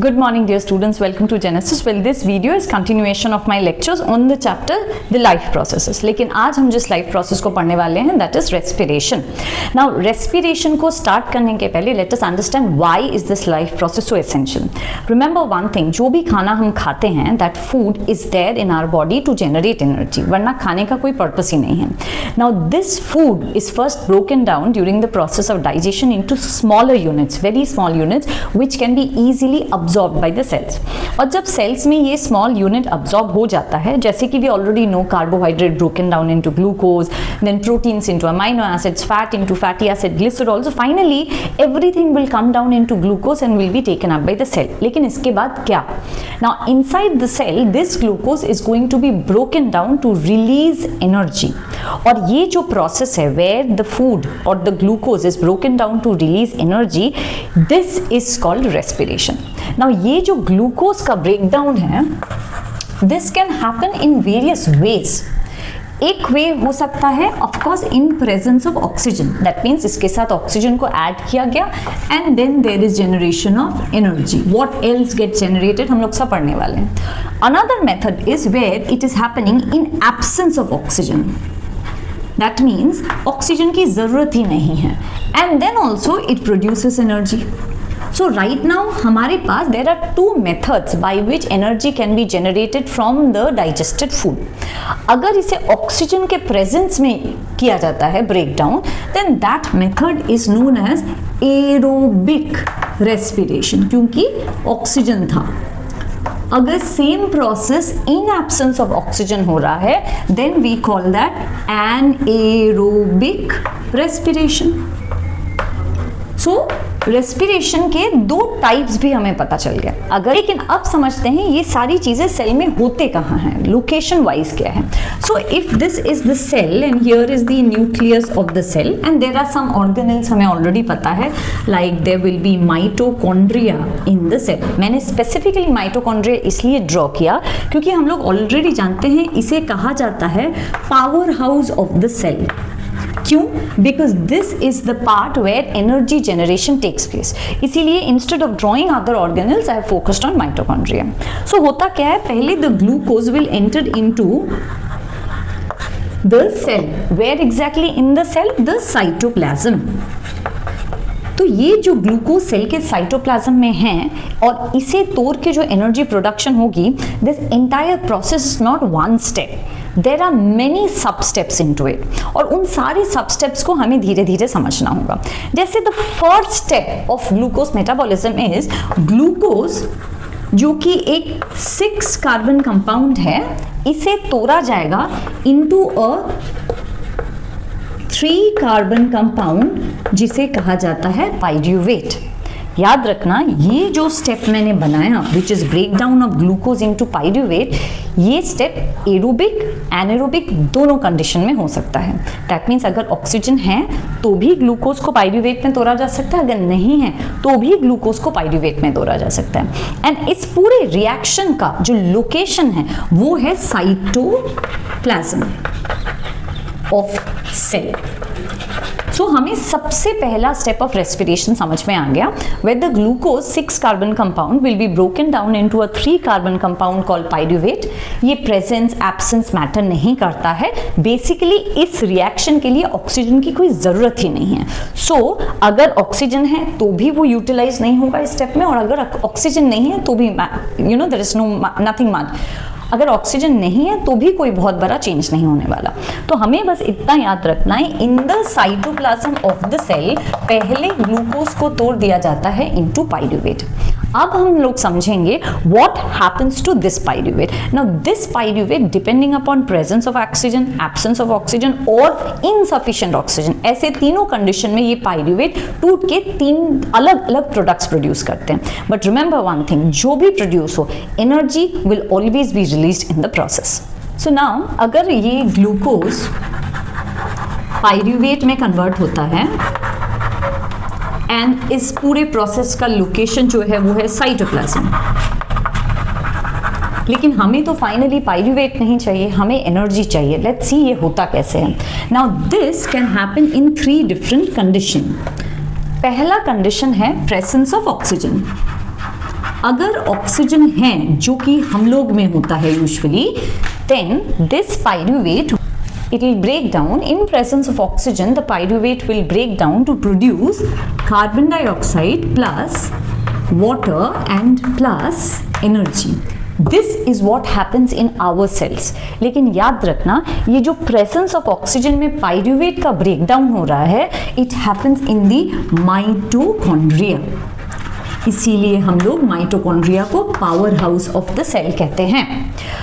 Good morning dear students, welcome to Genesis. Well, this video is continuation of my lectures on the chapter the life processes. लेकिन आज हम जिस life process को पढ़ने वाले हैं that is respiration. Now respiration को start करने के पहले let us understand why is this life process so essential. Remember one thing, जो भी खाना हम खाते हैं that food is there in our body to generate energy. वरना खाने का कोई purpose ही नहीं है. Now this food is first broken down during the process of digestion into smaller units, very small units which can be easily absorbed by the cells. और जब cells में ये small unit absorb हो जाता है, जैसे कि we already know carbohydrate broken down into glucose, then proteins into amino acids, fat into fatty acid, glycerol. So finally everything will come down into glucose and will be taken up by the cell. लेकिन इसके बाद क्या? Now inside the cell this glucose is going to be broken down to release energy. और ये जो process है where the food or the glucose is broken down to release energy, this is called respiration. Now ये जो glucose का breakdown है this can happen in various ways. एक way हो सकता है of course in presence of oxygen, that means इसके साथ ऑक्सीजन को ऐड किया गया and then there is generation of energy. What else get generated हम लोग सब पढ़ने वाले हैं. Another method is where it is happening in absence of oxygen, that means oxygen की जरूरत ही नहीं है and then also it produces energy. So right now हमारे पास there are two methods by which energy can be generated from the digested food. अगर इसे oxygen के presence में किया जाता है breakdown, then that method is known as aerobic respiration, क्योंकि oxygen था. अगर same process in absence of oxygen हो रहा है then we call that anaerobic respiration. So respiration के दो टाइप्स भी हमें पता चल गया. अगर लेकिन अब समझते हैं ये सारी चीजें सेल में होते कहाँ हैं, लोकेशन वाइज क्या है. So if this is the cell and here is the nucleus of the cell and there are some organelles हमें ऑलरेडी पता है, like there will be mitochondria in the cell. मैंने स्पेसिफिकली माइटोकॉन्ड्रिया इसलिए draw किया क्योंकि हम लोग already जानते हैं इसे कहा जाता है power house of the cell. क्यों? Because this is the part where energy generation takes place. इसीलिए instead of drawing other organelles I have focused on mitochondria. So होता क्या है, पहले the glucose will enter into the cell. Where exactly in the cell? The cytoplasm. तो ये जो glucose cell के cytoplasm में है और इसे तोड़ के जो एनर्जी प्रोडक्शन होगी, this entire process is not one step, there are many substeps into it. और उन सारे सब स्टेप्स को हमें धीरे धीरे समझना होगा. जैसे the first step of glucose metabolism is glucose, जो कि एक 6 कार्बन कंपाउंड है, इसे तोड़ा जाएगा इनटू अ 3 कार्बन कंपाउंड जिसे कहा जाता है पाइरूवेट. याद रखना ये जो स्टेप मैंने बनाया which is breakdown of glucose into pyruvate, ये स्टेप एरोबिक एनारोबिक दोनों कंडीशन में हो सकता है. दैट मीन्स अगर ऑक्सीजन है तो भी ग्लूकोज को पाइरूवेट में तोड़ा जा सकता है, अगर नहीं है तो भी ग्लूकोज को पाइरूवेट में तोड़ा जा सकता है. एंड इस पूरे रिएक्शन का जो लोकेशन है वो है साइटोप्लाज्म ऑफ सेल. सो हमें सबसे पहला स्टेप ऑफ रेस्पिरेशन समझ में आ गया, where the glucose 6 carbon compound will be broken down into a 3 carbon compound called pyruvate. ये प्रेजेंस एब्सेंस मैटर नहीं करता है. बेसिकली इस रिएक्शन के लिए ऑक्सीजन की कोई ज़रूरत ही नहीं है. सो अगर ऑक्सीजन है तो भी वो यूटिलाइज नहीं होगा इस स्टेप में, और अगर ऑक्सीजन नहीं है तो भी there is no nothing much. अगर ऑक्सीजन नहीं है तो भी कोई बहुत बड़ा चेंज नहीं होने वाला. तो हमें बस इतना याद रखना है, in the cytoplasm of the cell पहले ग्लूकोज को तोड़ दिया जाता है इनटू पाइरूवेट. अब हम लोग समझेंगे what happens to this pyruvate. Now this pyruvate depending upon presence of oxygen, absence of oxygen और इनसफिशिएंट ऑक्सीजन, ऐसे तीनों कंडीशन में ये पाइरूवेट टूट के 3 अलग अलग प्रोडक्ट्स प्रोड्यूस करते हैं. बट रिमेंबर वन थिंग, जो भी प्रोड्यूस हो energy will always be released in the process. So now अगर ये ग्लूकोज पाइरूवेट में कन्वर्ट होता है एंड इस पूरे प्रोसेस का लोकेशन जो है वो है साइटोप्लाज्म, लेकिन हमें तो फाइनली पाइरूवेट नहीं चाहिए, हमें एनर्जी चाहिए. लेट्स सी ये होता कैसे है. Now this can happen in 3 different condition. पहला कंडीशन है प्रेजेंस ऑफ ऑक्सीजन. अगर ऑक्सीजन है जो कि हम लोग में होता है usually, then this pyruvate it will break down in presence of oxygen. The pyruvate will break down to produce carbon dioxide plus water and plus energy. This is what happens in our cells. लेकिन याद रखना, ये जो presence of oxygen में pyruvate का breakdown हो रहा है, it happens in the mitochondria. इसीलिए हम लोग माइटोकॉन्ड्रिया को power house of the cell कहते हैं.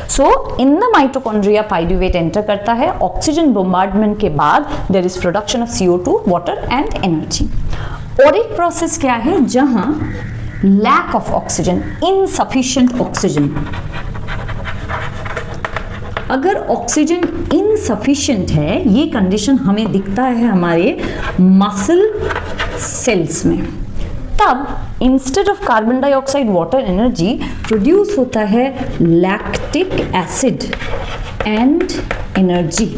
So in the mitochondria pyruvate enter करता है. ऑक्सीजन बोम्बार्डमेंट के बाद there is production of CO2, water and energy. और एक प्रोसेस क्या है जहां lack of oxygen, insufficient oxygen, अगर ऑक्सीजन इनसफिशिएंट है, ये कंडीशन हमें दिखता है हमारे मसल सेल्स में. तब instead of carbon dioxide, water, energy produce होता है lactic acid and energy.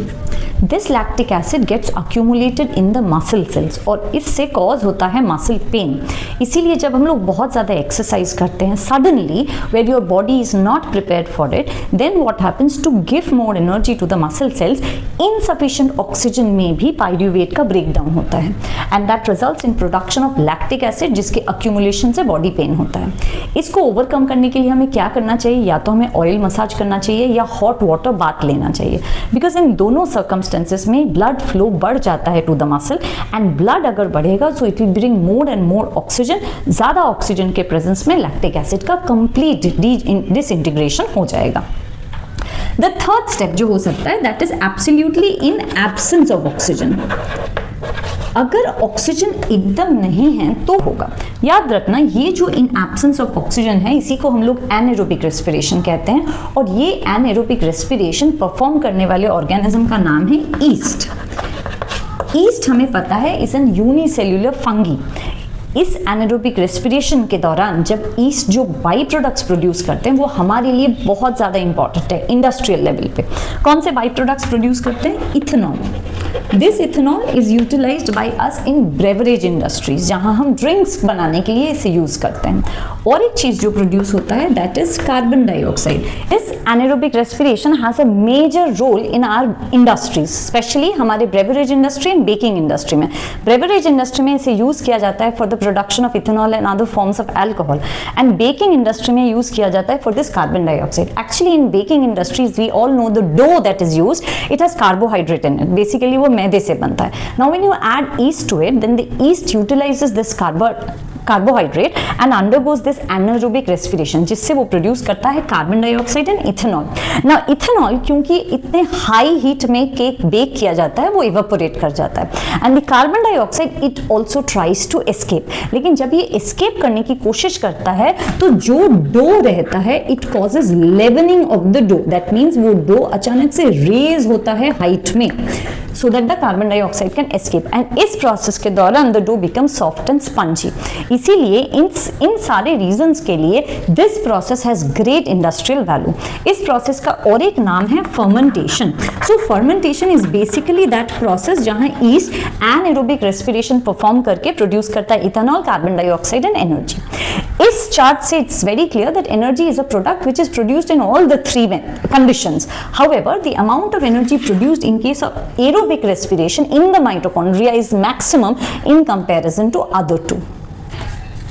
This lactic acid gets accumulated in the muscle cells और इससे कॉज होता है मसल पेन. इसीलिए जब हम लोग बहुत ज़्यादा एक्सरसाइज करते हैं, suddenly where your body is not prepared for it, then what happens to give more energy to the muscle cells, insufficient oxygen में भी पाइरुवेट का ब्रेकडाउन होता है and that results in production of lactic acid, जिसके accumulation से body pain होता है. इसको ओवरकम करने के लिए हमें क्या करना चाहिए? या तो हमें ऑयल मसाज करना चाहिए या हॉट वाटर बाथ लेना चाहिए, बिकॉज इन दोनों सर्कमस्टेंसेस में ब्लड फ्लो बढ़ जाता है to the muscle and blood अगर बढ़ेगा so it will bring more and more oxygen. ज़्यादा ऑक्सीजन के प्रेजेंस में लैक्टिक एसिड का कंप्लीट डिसइंटीग्रेशन हो जाएगा. द थर्ड स्टेप जो हो सकता है that is absolutely in absence of oxygen. अगर ऑक्सीजन एकदम नहीं है तो होगा. याद रखना, ये जो इन एब्सेंस ऑफ ऑक्सीजन है, इसी को हम लोग एनाएरोबिक रेस्पिरेशन कहते हैं. और ये एनाएरोबिक रेस्पिरेशन परफॉर्म करने वाले ऑर्गेनिज्म का नाम है ईस्ट. ईस्ट हमें पता है इज एन यूनिसेल्युलर फंगी. इस एनाएरोबिक रेस्पिरेशन के दौरान जब ईस्ट जो बाई प्रोडक्ट्स प्रोड्यूस करते हैं वो हमारे लिए बहुत ज़्यादा इंपॉर्टेंट है इंडस्ट्रियल लेवल पे. कौन से बाई प्रोडक्ट्स प्रोड्यूस करते हैं? Ethanol. This ethanol is utilized by us in beverage industries, जहां हम ड्रिंक्स बनाने के लिए इसे यूज करते हैं. और एक चीज जो प्रोड्यूस होता है that is carbon dioxide. This anaerobic respiration has a major role in our industries, specially हमारे beverage industry and baking industry में. ब्रेवरेज इंडस्ट्री में इसे यूज किया जाता है for the production of ethanol and other forms of alcohol, and baking industry में use किया जाता है for this carbon dioxide. Actually in baking industries we all know the dough that is used, it has carbohydrate in it. Basically वो मैदे से बनता है. Now when you add yeast to it, then the yeast utilizes this carbohydrate and undergoes this anaerobic respiration, जिससे वो produce करता है carbon dioxide and ethanol. ना इथेनॉल क्योंकि इतने हाई हीट में केक बेक किया जाता है वो इवेपोरेट कर जाता है, and the carbon dioxide it also tries to escape. लेकिन जब ये एस्केप करने की कोशिश करता है तो जो डो रहता है it causes leavening of the dough. That means वो डो अचानक से रेज होता है हाइट में so that the carbon dioxide can escape, and इस प्रोसेस के दौरान the dough becomes soft and spongy. इसीलिए इन सारे रीजंस के लिए this process has great industrial value. इस प्रोसेस का और एक नाम है fermentation. So fermentation is basically that process जहां ईस्ट एनाएरोबिक रेस्पिरेशन परफॉर्म करके प्रोड्यूस करता है ethanol, carbon dioxide and energy. इस चार्ट से it's very clear that energy is a product which is produced in all the three conditions. However, the amount of energy produced in case of aerobic respiration in the mitochondria is maximum in comparison to other two.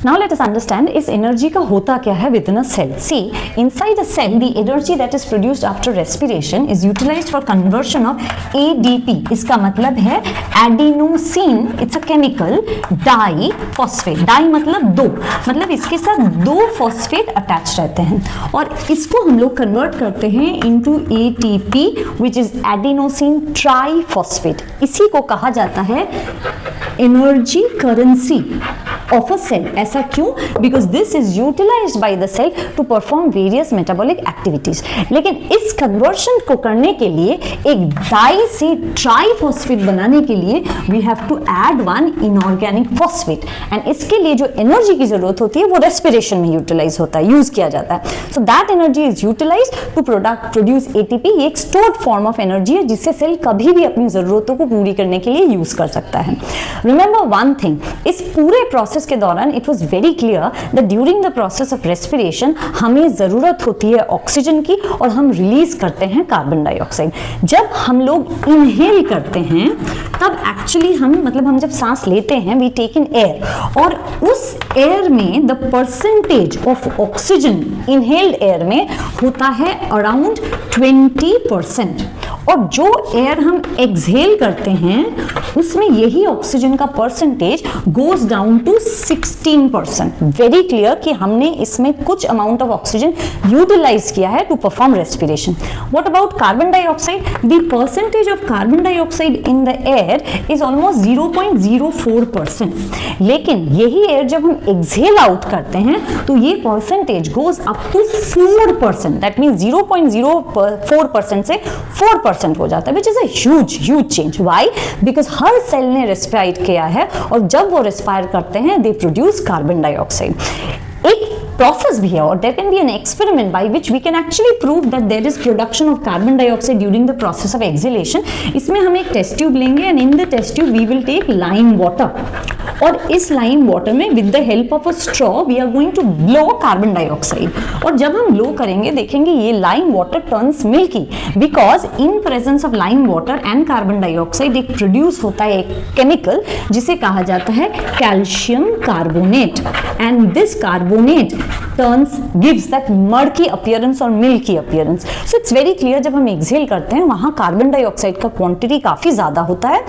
Now let us understand इस energy का होता क्या है within a cell. See, inside a cell, the energy that is produced after respiration is utilized for conversion of ADP. इसका मतलब है adenosine. It's a chemical diphosphate. Di मतलब दो, मतलब इसके साथ दो phosphate attached रहते हैं और इसको हम लोग convert करते हैं into ATP, which is adenosine triphosphate. इसी को कहा जाता है energy currency of a cell. ऐसा क्यों? Because this is utilized by the cell to perform various metabolic activities. लेकिन इस conversion को करने के लिए एक डाई से ट्राइफॉस्फेट बनाने के लिए we have to add one inorganic phosphate, and इसके लिए जो एनर्जी की जरूरत होती है वो रेस्पिरेशन में यूटिलाइज होता है, यूज किया जाता है. So that energy is utilized to produce ATP. ये एक stored form of energy है जिससे सेल कभी भी अपनी जरूरतों को पूरी करने के लिए यूज कर सकता है. Remember one thing, इस पूरे प्रोसेस प्रोसेस के दौरान it was very clear that during the process of respiration हमें ज़रूरत होती है ऑक्सीजन की और हम रिलीज करते हैं कार्बन डाइऑक्साइड। जब हम लोग इनहेल करते हैं तब एक्चुअली हम जब सांस लेते हैं वी टेक इन एयर और उस एयर में the percentage of oxygen inhaled air में होता है अराउंड 20%, और जो एयर हम एक्सहेल करते हैं उसमें यही ऑक्सीजन का percentage goes down to 16%। Very clear कि हमने इसमें कुछ अमाउंट ऑफ ऑक्सीजन यूटिलाइज किया है to perform respiration. What about carbon dioxide? The percentage of carbon dioxide in the air is almost 0.04%, लेकिन यही एयर जब हम एक्सहेल आउट करते हैं तो ये percentage goes up to 4%। That means 0.04% से 4% हो जाता है, which is a huge change. Why? Because हर सेल ने रेस्पायर किया है और जब वो रेस्पायर करते हैं दे प्रोड्यूस कार्बन डाइऑक्साइड। एक प्रोसेस भी है और there can be an experiment by which we can actually prove that there is production of carbon dioxide during the process of exhalation. इसमें हम एक टेस्ट ट्यूब लेंगे and in the test tube we will take lime water और इस lime water में with the help of a straw we are going to blow carbon dioxide, और जब हम ब्लो करेंगे देखेंगे ये lime water turns milky because in presence of lime water and carbon dioxide एक प्रोड्यूस होता है एक केमिकल जिसे कहा जाता है calcium carbonate, and this carbonate gives that murky appearance or milky appearance. So it's very clear जब हम exhale करते हैं वहाँ कार्बन डाइऑक्साइड का क्वांटिटी काफी ज्यादा होता है,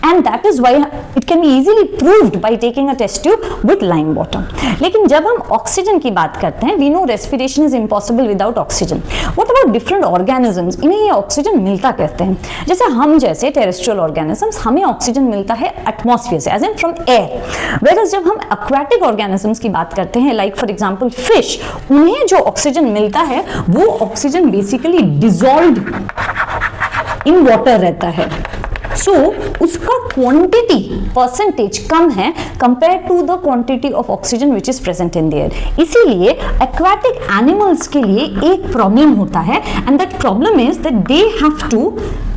and that is why it can be easily proved by taking a test tube with lime water. लेकिन जब हम ऑक्सीजन की बात करते हैं we know respiration is impossible without oxygen. What about different organisms? इन्हें ये ऑक्सीजन मिलता कहते हैं, जैसे हम जैसे टेरेस्ट्रियल ऑर्गेनिजम्स हमें ऑक्सीजन मिलता है एटमॉस्फेयर से, as in from air, whereas जब हम aquatic organisms की बात करते हैं like for example फिश, उन्हें जो ऑक्सीजन मिलता है वो oxygen basically dissolved in water रहता है, सो उसका क्वांटिटी परसेंटेज कम है compare to the quantity of oxygen which is present in the air. इसीलिए एक्वाटिक एनिमल्स के लिए एक प्रॉब्लम होता है and that problem is that they have to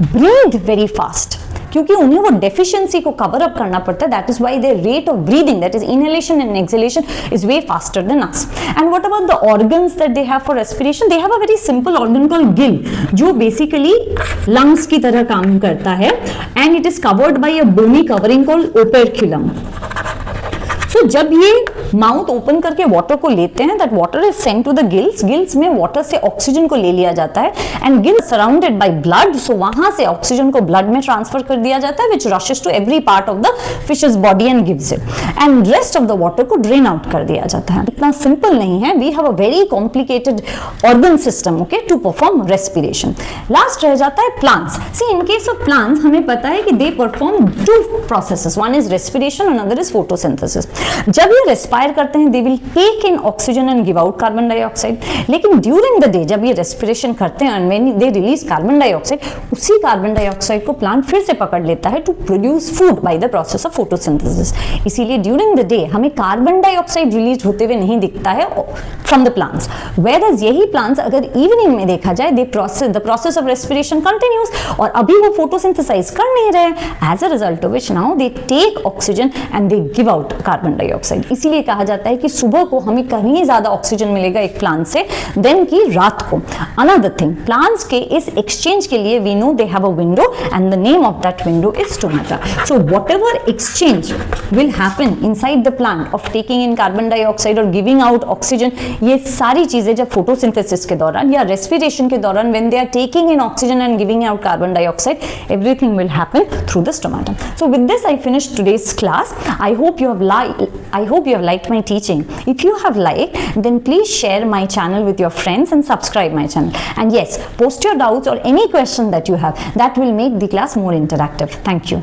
breathe very fast, क्योंकि उन्हें वो डेफिशिएंसी को कवर अप करना पड़ता है। That is why there rate of breathing, that is inhalation and exhalation, is way faster than us. And what about the organs that they have for respiration? They have a very simple organ called gill, जो basically lungs की तरह काम करता है, and it is covered by a bony covering called operculum. So जब ये mouth open करके water को लेते हैं, that water is sent to the gills, gills में वाटर से ऑक्सीजन को ले लिया जाता है and gills surrounded by blood, so वहां से ऑक्सीजन को ब्लड में ट्रांसफर कर दिया जाता है, which rushes to every part of the fishes body and gives it, and rest of the water को ड्रेन आउट कर दिया जाता है। इतना सिंपल नहीं है, we have a very complicated organ system okay to perform respiration. Last रह जाता है plants. See in case of plants हमें पता है कि they perform two processes, one is respiration, another is photosynthesis. जब ये रेस्पायर करते हैं they will take in oxygen and give out carbon dioxide, लेकिन ड्यूरिंग द डे जब ये रेस्पिरेशन करते हैं and when they release carbon dioxide, उसी कार्बन डाइऑक्साइड को प्लांट फिर से पकड़ लेता है to produce food by the process of photosynthesis. इसीलिए ड्यूरिंग द डे हमें कार्बन डाइऑक्साइड रिलीज होते हुए नहीं दिखता है फ्रॉम द प्लांट्स, वेयरएज यही प्लांट्स अगर इवनिंग में देखा जाए the process of respiration continues, और अभी वो फोटोसिंथेसाइज कर नहीं रहे, as a result of which now they take oxygen and they give out carbon dioxide. इसीलिए कहा जाता है कि सुबह को हमें कहीं ज्यादा ऑक्सीजन मिलेगा एक प्लांट से देन की रात को। अनदर थिंग, प्लांट्स के इस एक्सचेंज के लिए we know they have a window and the name of that window is stomata. So whatever exchange will happen inside the plant of taking in carbon dioxide और giving out oxygen, ये सारी चीजें जब photosynthesis के दौरान या respiration के दौरान when they are taking in oxygen and giving out carbon dioxide, everything will happen through the stomata. So with this I finish today's class. I hope you have liked my teaching. If you have liked, then please share my channel with your friends and subscribe my channel. And yes, post your doubts or any question that you have. That will make the class more interactive. Thank you.